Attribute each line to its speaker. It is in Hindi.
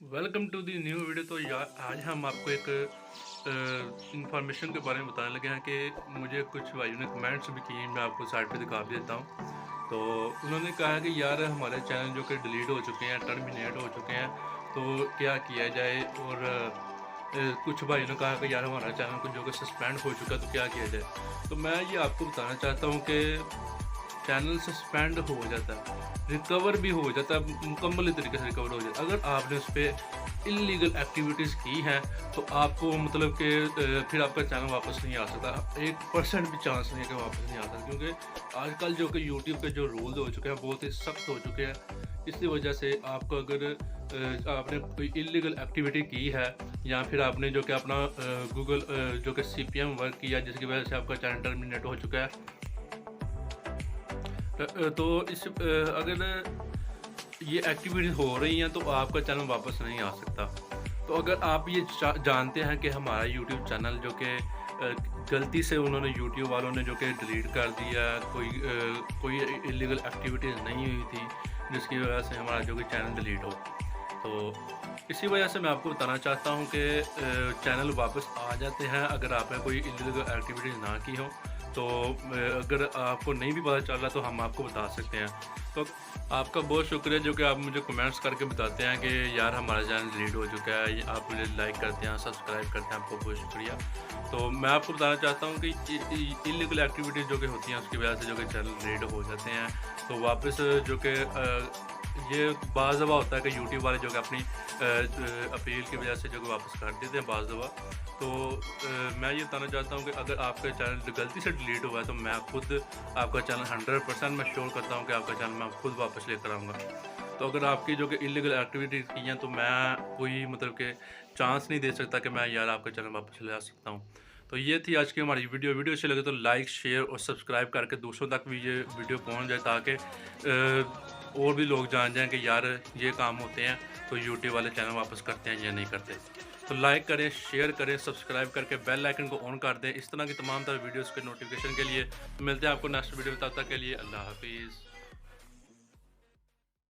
Speaker 1: Welcome to the new video. तो यार आज हम आपको एक इंफॉर्मेशन के बारे में बताने लगे हैं कि मुझे कुछ भाइयों ने कमेंट्स भी किए, मैं आपको साइड पे दिखा भी देता हूँ। तो उन्होंने कहा कि यार हमारे चैनल जो कि डिलीट हो चुके हैं, टर्मिनेट हो चुके हैं, तो क्या किया जाए। और कुछ भाइयों ने कहा कि यार हमारा चैनल को जो कि सस्पेंड हो चुका है, तो क्या किया जाए। तो मैं ये आपको बताना चाहता हूँ कि चैनल सस्पेंड हो जाता है, रिकवर भी हो जाता है, मुकम्मल तरीके से रिकवर हो जाता है। अगर आपने उस पर इलीगल एक्टिविटीज़ की हैं तो आपको मतलब कि फिर आपका चैनल वापस नहीं आ सकता। 1% भी चांस नहीं है कि वापस नहीं आ सकता, क्योंकि आजकल जो कि यूट्यूब के जो रूल्स हो चुके हैं बहुत ही सख्त हो चुके हैं। इसकी वजह से आपको अगर आपने कोई इलीगल एक्टिविटी की है या फिर आपने जो कि अपना गूगल जो कि CPM वर्क किया जिसकी वजह से आपका चैनल टर्मिनेट हो चुका है, तो अगर ये एक्टिविटीज़ हो रही हैं तो आपका चैनल वापस नहीं आ सकता। तो अगर आप ये जानते हैं कि हमारा यूट्यूब चैनल जो कि गलती से उन्होंने यूट्यूब वालों ने जो कि डिलीट कर दिया, कोई इलीगल एक्टिविटीज़ नहीं हुई थी जिसकी वजह से हमारा जो कि चैनल डिलीट हो, तो इसी वजह से मैं आपको बताना चाहता हूँ कि चैनल वापस आ जाते हैं अगर आपने कोई इलीगल एक्टिविटीज़ ना की हो। तो अगर आपको नहीं भी पता चल रहा तो हम आपको बता सकते हैं। तो आपका बहुत शुक्रिया जो कि आप मुझे कमेंट्स करके बताते हैं कि यार हमारा चैनल डिलीट हो चुका है, आप मुझे लाइक करते हैं, सब्सक्राइब करते हैं, आपको बहुत शुक्रिया। तो मैं आपको बताना चाहता हूँ कि इलीगल एक्टिविटीज़ जो कि होती हैं उसकी वजह से जो कि चैनल डिलीट हो जाते हैं, तो वापस जो कि ये बाज़ दफ़ा होता है कि यूट्यूब वाले जो कि अपनी अपील की वजह से जो कि वापस कर देते हैं बाज़ दफ़ा। तो मैं ये बताना चाहता हूँ कि अगर आपका चैनल गलती से डिलीट हुआ है तो मैं खुद आपका चैनल 100% मैं श्योर करता हूँ कि आपका चैनल मैं खुद वापस लेकर आऊँगा। तो अगर आपकी जो कि इलीगल एक्टिविटीज़ की हैं तो मैं कोई मतलब कि चांस नहीं दे सकता कि मैं यार आपका चैनल वापस ले आ सकता हूँ। तो ये थी आज की हमारी वीडियो। वीडियो अच्छी लगे तो लाइक, शेयर और सब्सक्राइब करके दूसरों तक भी ये वीडियो पहुँच जाए, ताकि और भी लोग जान जाएँ कि यार ये काम होते हैं तो यूट्यूब वाले चैनल वापस करते हैं या नहीं करते। तो लाइक करें, शेयर करें, सब्सक्राइब करके बेल आइकन को ऑन कर दें। इस तरह की तमाम तरह वीडियोज़ के नोटिफिकेशन के लिए। तो मिलते हैं आपको नेक्स्ट वीडियो में, तब तक के लिए अल्लाह हाफिज़।